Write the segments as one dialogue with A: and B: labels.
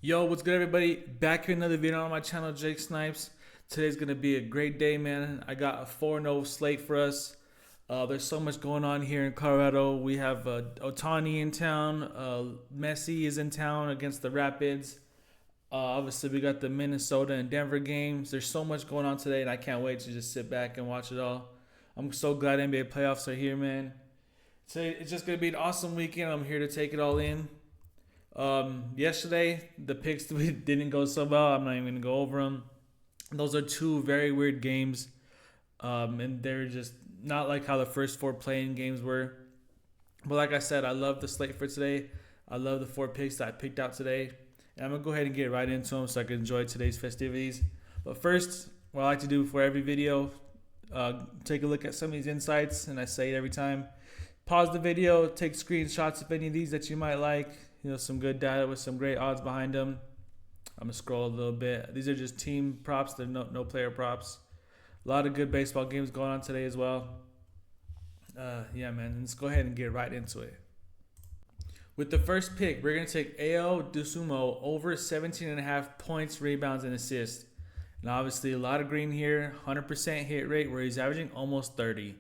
A: Yo, what's good, everybody? Back here another video on my channel, Jake Snipes. Today's gonna be a great day, man. I got a 4-0 slate for us. There's so much going on here in Colorado. We have Otani in town. Messi is in town against the Rapids. Obviously, we got the Minnesota and Denver games. There's so much going on today, and I can't wait to just sit back and watch it all. I'm so glad NBA playoffs are here, man. Today, it's just gonna be an awesome weekend. I'm here to take it all in. Yesterday, the picks didn't go so well. I'm not even going to go over them. Those are two very weird games. And they're just not like how the first four playing games were. But like I said, I love the slate for today. I love the 4 picks that I picked out today. And I'm going to go ahead and get right into them so I can enjoy today's festivities. But first, what I like to do before every video, take a look at some of these insights. And I say it every time. Pause the video, take screenshots of any of these that you might like. Some good data with some great odds behind them. I'm going to scroll a little bit. These are just team props. They're no player props. A lot of good baseball games going on today as well. Yeah, man. Let's go ahead and get right into it. With the first pick, we're going to take Ao Dusumo over 17.5 points, rebounds, and assists. And obviously a lot of green here. 100% hit rate where he's averaging almost 30.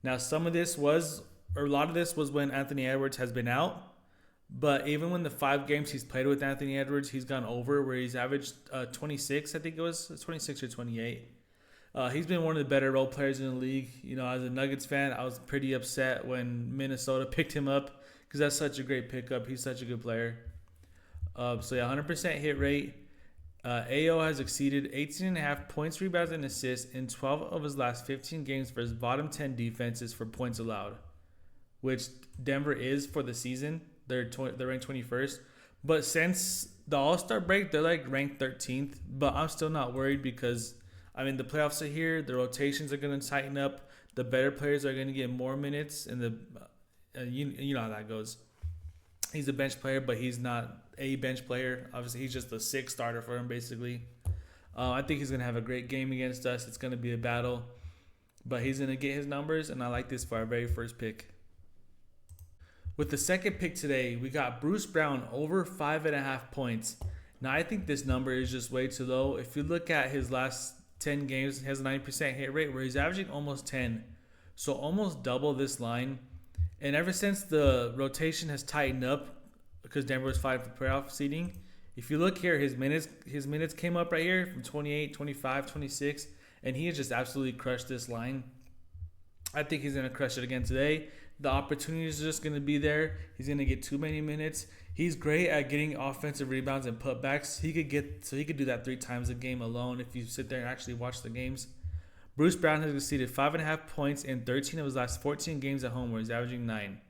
A: Now, a lot of this was when Anthony Edwards has been out. But even when the 5 games he's played with Anthony Edwards, he's gone over where he's averaged 26, I think it was 26 or 28. He's been one of the better role players in the league. As a Nuggets fan, I was pretty upset when Minnesota picked him up because that's such a great pickup. He's such a good player. 100% hit rate. AO has exceeded 18.5 points, rebounds, and assists in 12 of his last 15 games for his bottom 10 defenses for points allowed, which Denver is for the season. They're ranked 21st. But since the All-Star break, they're ranked 13th. But I'm still not worried because, the playoffs are here. The rotations are going to tighten up. The better players are going to get more minutes. And you know how that goes. He's a bench player, but he's not a bench player. Obviously, he's just the 6th starter for him, basically. I think he's going to have a great game against us. It's going to be a battle. But he's going to get his numbers, and I like this for our very first pick. With the second pick today, we got Bruce Brown over 5.5 points. Now, I think this number is just way too low. If you look at his last 10 games, he has a 90% hit rate where he's averaging almost 10. So almost double this line. And ever since the rotation has tightened up, because Denver was fighting for playoff seeding, if you look here, his minutes came up right here from 28, 25, 26, and he has just absolutely crushed this line. I think he's going to crush it again today. The opportunities are just going to be there. He's going to get too many minutes. He's great at getting offensive rebounds and putbacks. He could do that 3 times a game alone if you sit there and actually watch the games. Bruce Brown has exceeded 5.5 points in 13 of his last 14 games at home where he's averaging 9.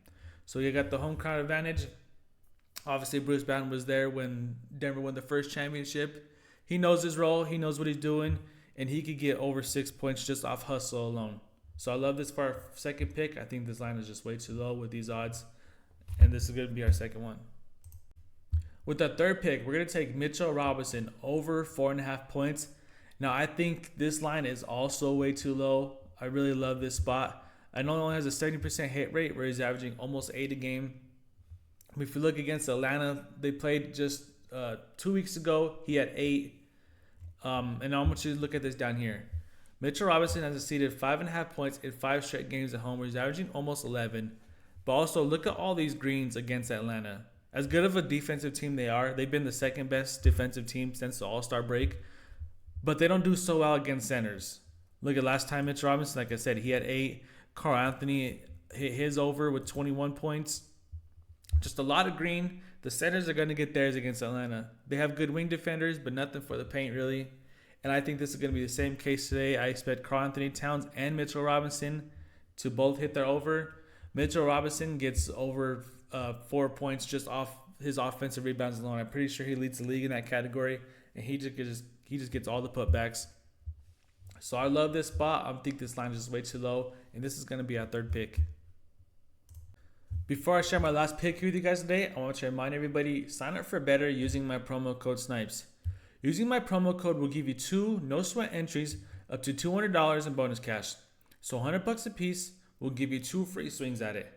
A: So you got the home crowd advantage. Obviously, Bruce Brown was there when Denver won the first championship. He knows his role. He knows what he's doing. And he could get over 6 points just off hustle alone. So I love this for our second pick. I think this line is just way too low with these odds. And this is going to be our second one. With the third pick, we're going to take Mitchell Robinson over 4.5 points. Now, I think this line is also way too low. I really love this spot. I know he only has a 70% hit rate where he's averaging almost 8 a game. If you look against Atlanta, they played just 2 weeks ago. He had 8. And I want you to look at this down here. Mitchell Robinson has exceeded 5.5 points in 5 straight games at home where he's averaging almost 11. But also, look at all these greens against Atlanta. As good of a defensive team they are, they've been the second best defensive team since the All-Star break. But they don't do so well against centers. Look at last time Mitchell Robinson, like I said, he had 8. Carl Anthony hit his over with 21 points. Just a lot of green. The centers are going to get theirs against Atlanta. They have good wing defenders, but nothing for the paint, really. And I think this is going to be the same case today. I expect Karl Anthony Towns and Mitchell Robinson to both hit their over. Mitchell Robinson gets over 4 points just off his offensive rebounds alone. I'm pretty sure he leads the league in that category. And he just gets all the putbacks. So I love this spot. I think this line is just way too low. And this is going to be our third pick. Before I share my last pick with you guys today, I want to remind everybody, sign up for better using my promo code SNIPES. Using my promo code will give you 2 no-sweat entries up to $200 in bonus cash. So $100 a piece will give you 2 free swings at it.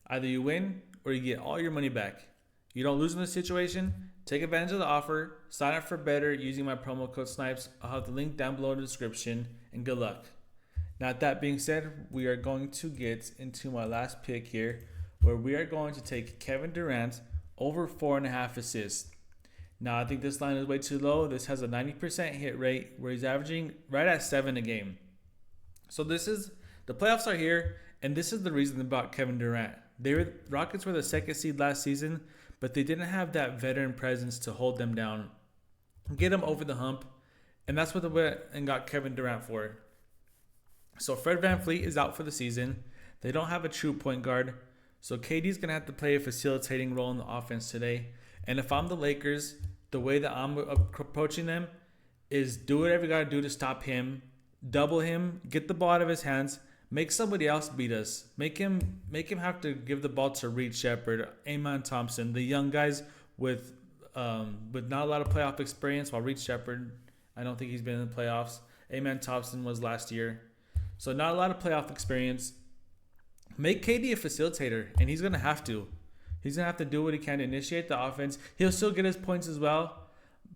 A: Either you win or you get all your money back. You don't lose in this situation, Take advantage of the offer. Sign up for better using my promo code SNIPES. I'll have the link down below in the description. And good luck. Now, that being said, we are going to get into my last pick here, where we are going to take Kevin Durant over 4.5 assists. Now, I think this line is way too low. This has a 90% hit rate, where he's averaging right at 7 a game. So the playoffs are here, and this is the reason about Kevin Durant. Rockets were the second seed last season, but they didn't have that veteran presence to hold them down, get them over the hump, and that's what they went and got Kevin Durant for. So Fred VanVleet is out for the season. They don't have a true point guard, so KD's going to have to play a facilitating role in the offense today. And if I'm the Lakers, the way that I'm approaching them is do whatever you got to do to stop him, double him, get the ball out of his hands, make somebody else beat us. Make him have to give the ball to Reed Shepherd, Amen Thompson, the young guys with not a lot of playoff experience, while Reed Shepherd, I don't think he's been in the playoffs. Amen Thompson was last year. So not a lot of playoff experience. Make KD a facilitator, and he's going to have to. He's going to have to do what he can to initiate the offense. He'll still get his points as well,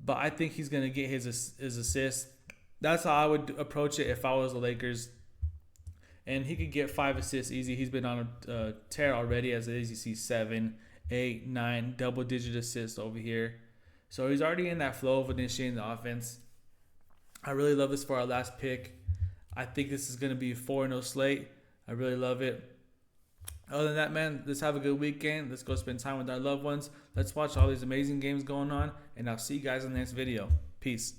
A: but I think he's going to get his assists. That's how I would approach it if I was the Lakers. And he could get 5 assists easy. He's been on a tear already, as you see 7, 8, 9, double-digit assists over here. So he's already in that flow of initiating the offense. I really love this for our last pick. I think this is going to be a 4-0 slate. I really love it. Other than that, man, let's have a good weekend. Let's go spend time with our loved ones. Let's watch all these amazing games going on. And I'll see you guys in the next video. Peace.